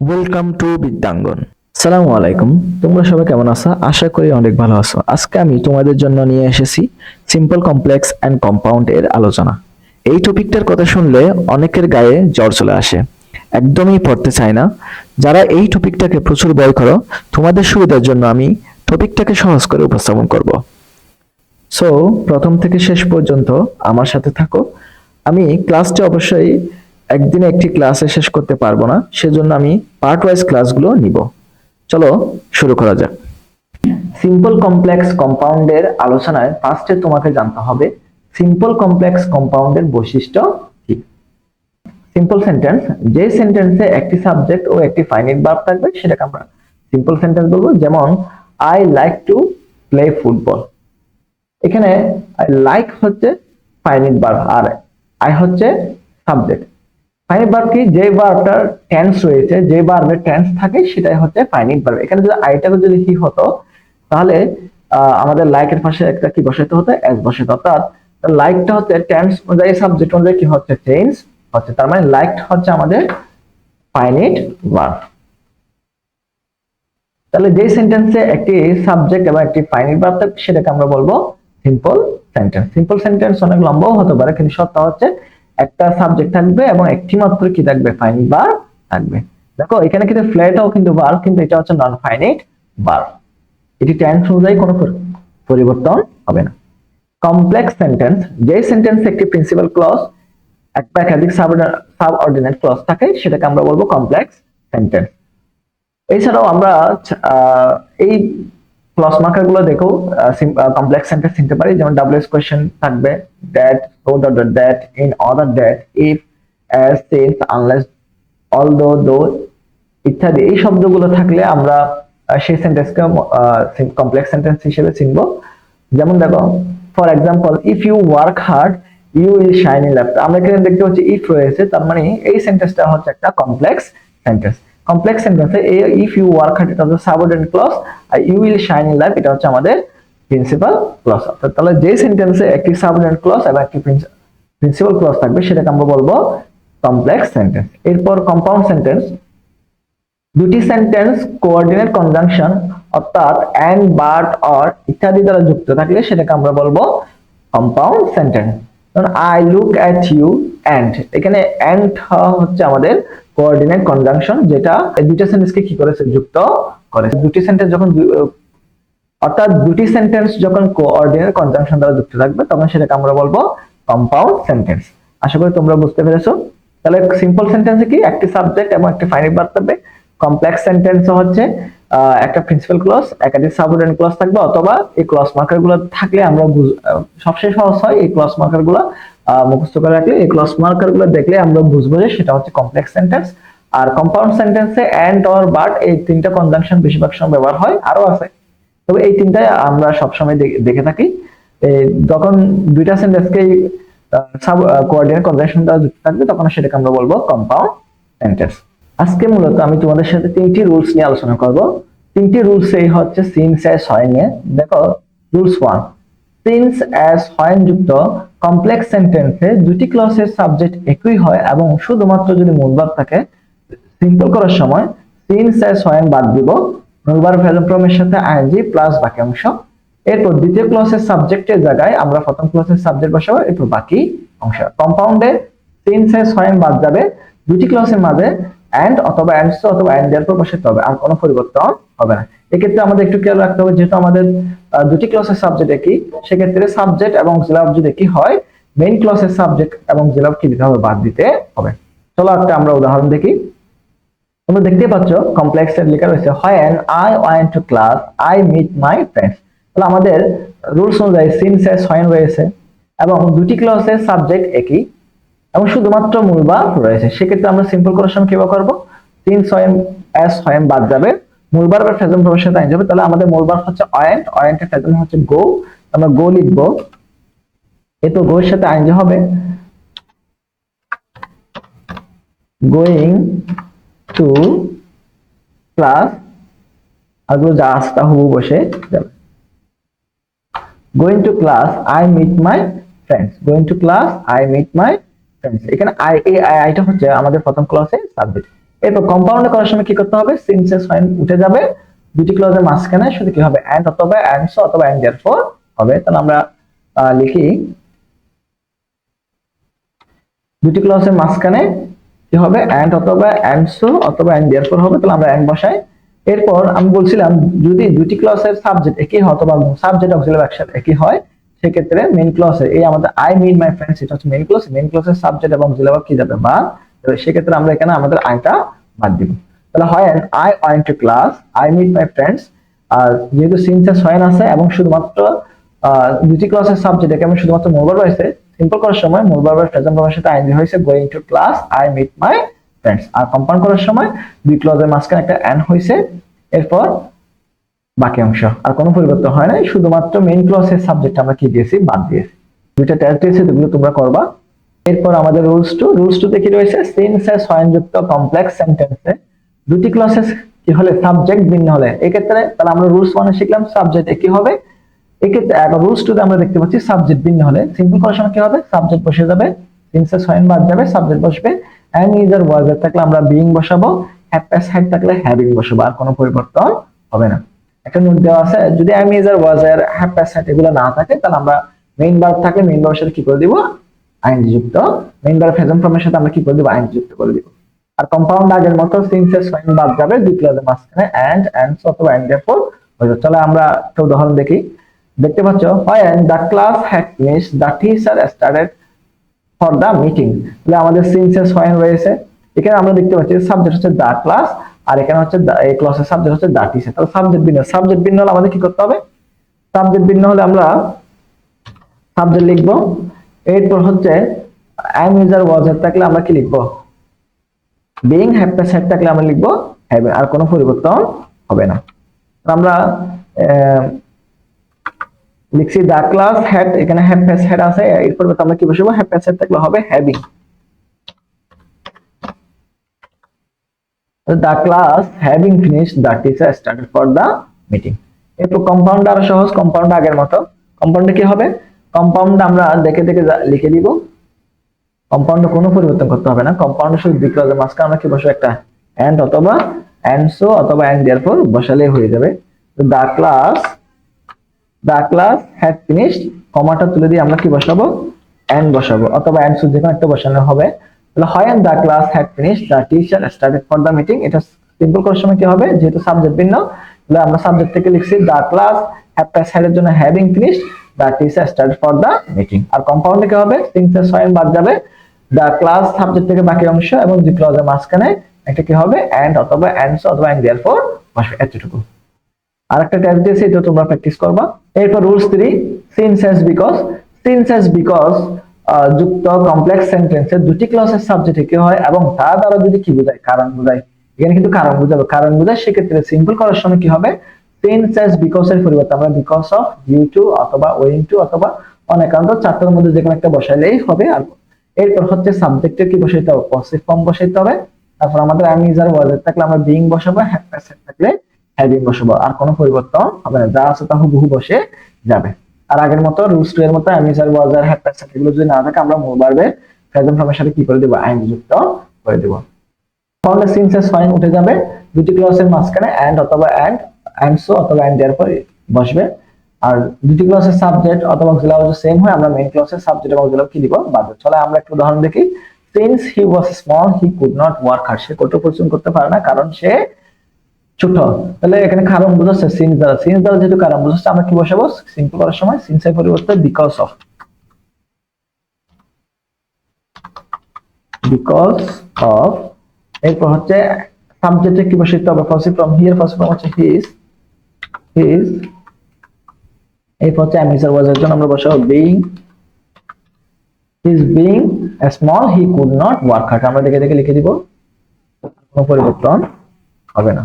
Welcome to বিদ্যাঙ্গন। আসসালামু আলাইকুম। তোমরা সবাই কেমন আছো? আশা করি অনেক ভালো আছো। আজকে আমি তোমাদের জন্য নিয়ে এসেছি সিম্পল কমপ্লেক্স এন্ড কম্পাউন্ড এর আলোচনা। এই টপিকটার কথা শুনলে অনেকের গায়ে জ্বর চলে আসে, একদমই পড়তে চায় না। যারা এই টপিকটাকে প্রচুর ভয় করো, তোমাদের সুবিধার জন্য আমি টপিকটাকে সহজ করে উপস্থাপন করব। সো প্রথম থেকে শেষ পর্যন্ত আমার সাথে থাকো। আমি ক্লাসটি অবশ্যই একদিনে একটি ক্লাসে শেষ করতে পারবো না, সেজন্য আমি পার্ট ওয়াইজ ক্লাসগুলো নিব। চলো শুরু করা যাক। সিম্পল কমপ্লেক্স কম্পাউন্ডের আলোচনায় ফার্স্টে তোমাকে জানতে হবে সিম্পল কমপ্লেক্স কম্পাউন্ডের বৈশিষ্ট্য কি। সিম্পল সেন্টেন্স, যে সেন্টেন্সে একটি সাবজেক্ট ও একটি ফাইনাইট ভার্ব থাকবে সেটাকে আমরা সিম্পল সেন্টেন্স বলবো। যেমন I like to play football. এখানে লাইক হচ্ছে ফাইনাইট ভার্ব আর আই হচ্ছে সাবজেক্ট। ফাইনাইট ভার্ব কি? যে ভার্বটার টেন্স রয়েছে, যে ভার্বের টেন্স থাকে সেটাই হচ্ছে ফাইনাইট ভার্ব। এখানে যদি আইটাকে যদি কি হতো তাহলে আমাদের লাইকের পাশে একটা কি বসাইতে হতো? এস বসাইতে। অর্থাৎ লাইকটা হচ্ছে টেন্স অনুযায়ী সাবজেক্ট অনুযায়ী কি হচ্ছে? চেঞ্জ হচ্ছে। তার মানে লাইক হচ্ছে আমাদের ফাইনাইট ভার্ব। তাহলে যে সেন্টেন্সে একটি সাবজেক্ট এবং একটি ফাইনাইট ভার্ব থাকে সেটাকে আমরা বলবো সিম্পল সেন্টেন্স। সিম্পল সেন্টেন্স অনেক লম্বাও হতে পারে, কিন্তু শর্ত হচ্ছে একটা সাবজেক্ট থাকবে এবং একটি মাত্র কি থাকবে? ফাইনাইট ভার্ব থাকবে। দেখো এখানে কিন্তু ফ্ল্যাটও কিন্তু ভার্ব, কিন্তু এটা হচ্ছে নন ফাইনাইট ভার্ব। এটি টেন্স অনুযায়ী কোনো পরিবর্তন হবে না। কমপ্লেক্স সেন্টেন্স, যে সেন্টেন্সে একটি প্রিন্সিপাল ক্লজ একটা একাধিক সাবঅর্ডিনেট ক্লজ থাকে সেটাকে আমরা বলবো কমপ্লেক্স সেন্টেন্স। এছাড়াও আমরা এই ক্লজ মার্কার গুলো দেখো কমপ্লেক্স সেন্টেন্স চিনতে পারি। যেমন ডাবলএস কোয়েশ্চেন থাকবে, that, so, that, in order, that, if, as, since, unless, although, দো ইত্যাদি। এই শব্দগুলো থাকলে আমরা সেই সেন্টেন্সকে কমপ্লেক্স সেন্টেন্স হিসেবে চিনবো। যেমন দেখো for example, if you work hard you will shine in life. আমরা এখানে দেখতে পাচ্ছি ইফ রয়েছে, তার মানে এই সেন্টেন্সটা হচ্ছে একটা কমপ্লেক্স সেন্টেন্স। কমপ্লেক্স সেন্টেন্সে ইফ ইউ ওয়ার্ক হার্ড এটা হচ্ছে সাবঅর্ডিনেট ক্লজ, আর you will shine in life এটা হচ্ছে আমাদের প্রিন্সিপাল ক্লজ। অর্থাৎ তাহলে যে সেন্টেন্সে একটি সাবঅর্ডিনেট ক্লজ এবং একটি প্রিন্সিপাল ক্লজ থাকবে সেটাকে আমরা বলবো কমপ্লেক্স সেন্টেন্স। এরপর কম্পাউন্ড সেন্টেন্স, দুটি সেন্টেন্স কোঅর্ডিনেট কনজাংশন অর্থাৎ এন্ড, বাট, অর ইত্যাদি দ্বারা যুক্ত থাকলে সেটাকে আমরা বলবো কম্পাউন্ড সেন্টেন্স। যেমন I look at you and, এখানে এন্ড হচ্ছে আমাদের কোঅর্ডিনেট কনজাংশন, যেটা এই দুইটা সেন্টেন্সকে কি করেছে? যুক্ত করেছে। দুটি সেন্টেন্স যখন অর্থাৎ দুটি সেন্টেন্স যখন কোঅর্ডিনেট কনজাংশন দ্বারা যুক্ত থাকবে তখন সেটাকে আমরা বলবো কম্পাউন্ড সেন্টেন্স। আশা করি তোমরা বুঝতে পেরেছো। তাহলে সিম্পল সেন্টেন্সে কি? একটি সাবজেক্ট এবং একটি ফাইনাইট ভার্ব থাকবে। কমপ্লেক্স সেন্টেন্স হচ্ছে একটা প্রিন্সিপাল ক্লজ, একাধিক সাবঅর্ডিনেট ক্লজ থাকবে, অথবা এই ক্লজ মার্কার গুলো থাকলে আমরা সবচেয়ে সহজ হয় এই ক্লজ মার্কার গুলো মুখস্থ করে রাখলে, এই ক্লজ মার্কার গুলো দেখলে আমরা বুঝবো যে সেটা হচ্ছে কমপ্লেক্স সেন্টেন্স। আর কম্পাউন্ড সেন্টেন্সে এন্ড, অর, বাট এই তিনটা কনজাংশন বেশিরভাগ সময় ব্যবহার হয়, আরো আছে, তবে এই তিনটাই আমরা সবসময় দেখে থাকি। যখন দুইটা সেন্টেন্সকে সাব কোঅর্ডিনেট কনজাংশন দ্বারা যুক্ত থাকবে তখন সেটাকে আমরা বলবো কম্পাউন্ড সেন্টেন্স। আজকে মূলত আমি তোমাদের সাথে তিনটি রুলস নিয়ে আলোচনা করব। তিনটি রুলস এই হচ্ছে সিন্স, অ্যাজ, হোয়েন নিয়ে। দেখো রুলস 1, সিন্স, অ্যাজ, হোয়েন যুক্ত কমপ্লেক্স সেন্টেন্সে দুটি ক্লজের সাবজেক্ট একই হয় এবং শুধুমাত্র যদি মূল ভার্ব থাকে, সিম্পল করার সময় সিন্স, অ্যাজ, হোয়েন বাদ দিব, মূল ভার্ব প্রেজেন্ট ফর্মের সাথে আইএনজি প্লাস বাকি অংশ। এরপর দ্বিতীয় ক্লজের সাবজেক্টের জায়গায় আমরা প্রথম ক্লজের সাবজেক্ট বসাবো, এরপর বাকি অংশ। কম্পাউন্ডে সিন্স, অ্যাজ, হোয়েন বাদ যাবে, দুটি ক্লজের মাঝে এন্ড অথবা এন্ডস অথবা এন্ড এর পর বসাতে হবে, আর কোনো পরিবর্তন হবে না। এক্ষেত্রে আমাদের একটু খেয়াল রাখতে হবে, যেহেতু আমাদের দুটি ক্লজের সাবজেক্ট একই, সেক্ষেত্রে সাবজেক্ট এবং অক্সিলারি ভার্ব যদি একই হয়, মেইন ক্লজের সাবজেক্ট এবং অক্সিলারি ভার্ব কি দিতে হবে? বাদ দিতে হবে। চলো একটা আমরা উদাহরণ দেখি। তোমরা দেখতে পাচ্ছ কমপ্লেক্স এর লেখা রয়েছে when I went to class I meet my friends। তাহলে আমাদের রুলস অনুযায়ী সিন্স, অ্যাজ, হোয়েন রয়েছে এবং দুটি ক্লজের সাবজেক্ট একই এবং শুধুমাত্র মূল ভার্ব রয়েছে। সেক্ষেত্রে আমরা সিম্পল করার সময় কিভাবে করব? সিন্স, হোয়েন, অ্যাজ, হোয়েন বাদ যাবে, মূল ভার্বের প্রেজেন্ট ফর্মের সাথে আইন যাবে। তাহলে আমাদের মূল ভার্ব হচ্ছে ওয়েন্ট, ওয়েন্টের প্রেজেন্ট হচ্ছে গো, আমরা গো লিখবো। এরপর গো এর সাথে আইন হবে গোয়িং টু ক্লাস, আগুলো যা আসতা হুবু বসে যাবে। Going to class I meet my friends, going to class I meet my friends. এখানে আইটা হচ্ছে আমাদের প্রথম ক্লাসে সাবজেক্ট। এরপর কম্পাউন্ডে করার সময় কি করতে হবে, সিন্স এস ফাইন উঠে যাবে, দুটি ক্লজের মাঝখানে শুধু কি হবে, এন্ড অথবা এন্ড সো অথবা এন্ড দেয়ারফর হবে। তাহলে আমরা লিখি দুটি ক্লজের মাঝখানে কি হবে, এন্ড অথবা এন্ড সো অথবা এন্ড দেয়ারফর হবে। তাহলে আমরা এন্ড বসাই। এরপর আমি বলছিলাম যদি দুটি ক্লজের সাবজেক্ট একই হয় অথবা সাবজেক্ট অক্সিলারি একসাথে একই হয়, সেক্ষেত্রে মেইন ক্লজে এই আমাদের আই মিট মাই ফ্রেন্ডস, এটা হচ্ছে মেইন ক্লজ, মেইন ক্লজের সাবজেক্ট এবং অক্সিলারি কি যাবে বাদ। সেক্ষেত্রে আমরা এখানে আমাদের আইটা বাদ দিব। তাহলে হয় I went to class, I meet my friends. আর যেহেতু সিনসেস হয় আছে এবং শুধুমাত্র দুটি ক্লাসের সাবজেক্ট এখানে শুধুমাত্র মূল ভার্ব রয়েছে, সিম্পল করার সময় মূল ভার্বের প্রেজেন্ট ভার্বের সাথে আইএনজি হয়েছে, going to class, I meet my friends. আর কম্পাউন্ড করার সময় দুই ক্লজের মাঝখানে একটা এন্ড হয়েছে, এরপর বাকি অংশ আর কোনো পরিবর্তন হয় নাই, শুধুমাত্র মেইন ক্লজের সাবজেক্ট আমরা কি দিয়েছি, বাদ দিয়েছি। দুইটা টেস্ট দিয়েছি, যেগুলো তোমরা করবা। এরপর আমাদের রুলস টু দেখি রয়েছে, সিনসেস হয়নযুক্ত কমপ্লেক্স সেন্টেন্সে দুটি ক্লজেস কি হলে, সাবজেক্ট ভিন্ন হলে, এক্ষেত্রে তাহলে আমরা রুলস 1 শিখলাম সাবজেক্ট একই হবে। এক্ষেত্রে রুলস 2 তে আমরা দেখতে পাচ্ছি সাবজেক্ট ভিন্ন হলে সিম্পল করার সময় কি হবে, সাবজেক্ট বসে যাবে, সিনসেস হয়ন বাদ যাবে, সাবজেক্ট বসবে, এম ইজ আর ওয়াজ এর থাকলে আমরা বিইং বসাবো, হ্যাভ প্যাস হ্যাড থাকলে হ্যাভিং বসাবো, আর কোনো পরিবর্তন হবে না। একটা নোট দেওয়া আছে, যদি এম ইজ আর ওয়াজ এর হ্যাভ প্যাস হ্যাড এগুলো না থাকে, তাহলে আমরা মেইন ভার্ব থাকলে মেইন ভার্বের সাথে কি করে দিব, আইএনজি যুক্ত, মেইন ভার্ব প্রেজেন্ট ফর্মের সাথে আমরা কি করে দিব, আইএনজি যুক্ত করে দিব। আর কম্পাউন্ড আগের মতো সিনসেস হয়ন বাদ যাবে, দুই ক্লজের মাঝখানে এন্ড সো অথবা এন্ড দেয়ারফর হয়ে যাবে। চলো আমরা একটা উদাহরণ দেখি। দেখতে পাচ্ছ, when the class had finished the teacher started for the meeting। তাহলে আমাদের সিনসেস when রয়েছে, এখানে আমরা দেখতে পাচ্ছি সাবজেক্ট হচ্ছে the class, আর এখানে হচ্ছে এই ক্লাসের সাবজেক্ট হচ্ছে the teacher। তাহলে সাবজেক্ট ভিন্ন হলে আমাদের কি করতে হবে, সাবজেক্ট ভিন্ন হলে আমরা সাবজেক্ট লিখবো। এরপর হচ্ছে am is আর was এর থাকলে আমরা কি লিখবো, being have plus had থাকলে আমরা লিখবো have, আর কোনো পরিবর্তন হবে না। আমরা লিখছি দা ক্লাস হ্যাড, এখানে হ্যাভ প্যাস হ্যাড আছে, এরপর আমরা কি বসাবো, হ্যাভ প্যাস হ্যাড থাকলে হবে having. The class having finished the teacher started for the meeting. এরপর কম্পাউন্ড আরো সহজ, কম্পাউন্ড আগের মতো। কম্পাউন্ডে কি হবে, কম্পাউন্ড আমরা দেখে দেখে লিখে দিব, কম্পাউন্ডে কোনো পরিবর্তন করতে হবে না। কম্পাউন্ডে শুধু দুই ক্লজের মাঝখানে আমরা কি বসাবো, একটা এন্ড অথবা এন্ড সো অথবা এন্ড দেয়ারফর বসালে হয়ে যাবে। তো দা ক্লাস হ্যাড ফিনিশড, কমাটা তুলে দিয়ে আমরা কি বসাবো, এন্ড বসাবো, অথবা এন্ড সো যে কোনো একটা বসানো হবে। তাহলে when the class had finished the teacher started for the meeting। এটা সিম্পল করার সময় কি হবে, যেহেতু সাবজেক্ট ভিন্ন, তাহলে আমরা সাবজেক্ট থেকে লিখছি the class had এর জন্য having finished the teacher started for the meeting। আর কম্পাউন্ডে কি হবে, সিনসেস when বাদ যাবে, the class সাবজেক্ট থেকে বাকি অংশ এবং দুই ক্লজের মাঝখানে একটা কি হবে, এন্ড অথবা এন্ড সো অথবা এন্ড দেয়ারফর বসবে, এতটুকু। আরেকটা টেস্ট দিয়েছি, এটা তোমরা প্র্যাকটিস করবা। এরপর রুলস 3, সিনস বিকজ যুক্ত কমপ্লেক্স সেন্টেন্সে দুটি ক্লজের সাবজেক্ট কি হয় এবং তা দ্বারা যদি কি বোঝায়, কারণ বোঝায়, এখানে কিন্তু কারণ বোঝায়, সেক্ষেত্রে সিম্পল করার সময় কি হবে, সিনস বিকজ এর পরিবর্তে আমরা বিকজ অফ, ডিউ টু অথবা ওয়িং টু অথবা অন অ্যাকাউন্ট, চারটার মধ্যে যে কোনো একটা বসাইলেই হবে। আর এরপর হচ্ছে সাবজেক্টের কি বসাইতে হবে, পজিটিভ ফর্ম বসাইতে হবে। তারপর আমাদের am is আর was থাকলে আমরা being বসাবো, have passed থাকলে having বসাবো, আর কোনো পরিবর্তন হবে না, যা আছে তা হুবহু বসে যাবে। আর আগের মতো রুলস 2 এর মতো am is R was R have passed এগুলো যদি না থাকে, আমরা মূল ভার্বের প্রেজেন্ট ফর্মের সাথে কি করে দেব, ing যুক্ত করে দেব। তাহলে সিনসেস ফাইন উঠে যাবে, দুটি ক্লজের মাঝখানে and অথবা and so অথবা and দেয়ারফর বসবে। আর দুটি ক্লজের সাবজেক্ট অথবা অক্সিলারি যদি সেম হয়, আমরা মেইন ক্লজের সাবজেক্ট এবং অক্সিলারি কি দিব, বাদ দেব। চলো আমরা একটা উদাহরণ দেখি। Since he was small he could not work hard। সে কঠোর পরিশ্রম করতে পারে না কারণ সে ছোট। তাহলে এখানে কারণ বোঝাচ্ছে সিন্স দ্বারা যেহেতু কারণ বোঝাচ্ছে, আমরা কি বসাবো, সিম্পল করার সময় সিন্স এর পরিবর্তে বিকজ অফ। এরপর হচ্ছে সাবজেক্টে কি বসাইতে হবে, positive form, here positive form হচ্ছে হিজ। এরপর হচ্ছে am is আর was এর জন্য আমরা বসাবো being small he could not work hard। আমরা দেখে দেখে লিখে দিব, কোনো পরিবর্তন হবে না।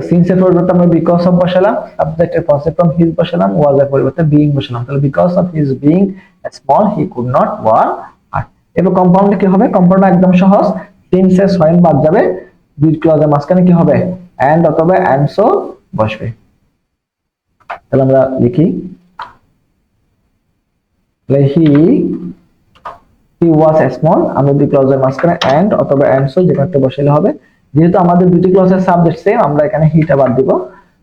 সিন্স এর পরিবর্তে আমরা বিকজ অফ বসালাম, সাবজেক্টের পজিটিভ ফর্ম হিজ বসালাম, was এর পরিবর্তে being বসালাম। তাহলে because of his being small he could not work hard। এবার কম্পাউন্ডে কি হবে, কম্পাউন্ড একদম সহজ, সিনসেস when বাদ যাবে, দুই ক্লজের মাঝখানে কি হবে, and অথবা and so বসবে। তাহলে আমরা লিখি, he হি ওয়াজ স্মল, আমরা দুই ক্লজের মাঝখানে এন্ড অথবা এন্ড সো যে কোনো একটা বসাইলে হবে। যেহেতু আমাদের দুটি ক্লজের সাবজেক্ট সেম, আমরা এখানে হিটা বাদ দিব,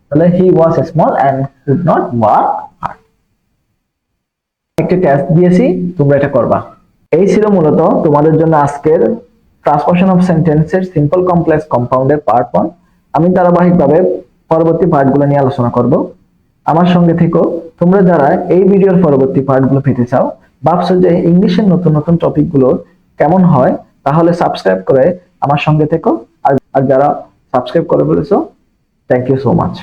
তাহলে he was small and could not work hard. একটা টেস্ট দিয়েছি, তোমরা এটা করবা। এই ছিল মূলত তোমাদের জন্য আজকের ট্রান্সফরমেশন অফ সেন্টেন্সের সিম্পল কমপ্লেক্স কম্পাউন্ডের পার্ট 1। আমি ধারাবাহিকভাবে পরবর্তী পার্টগুলো নিয়ে আলোচনা করব। আমার সঙ্গে থেকো। তোমরা যারা এই ভিডিওর পরবর্তী পার্টগুলো পেতে চাও, ভাবছো যে ইংলিশের নতুন নতুন টপিকগুলো কেমন হয়, তাহলে সাবস্ক্রাইব করে আমার সঙ্গে থেকো। আর যারা সাবস্ক্রাইব করে ফেলেছো, থ্যাংক ইউ সো মাচ।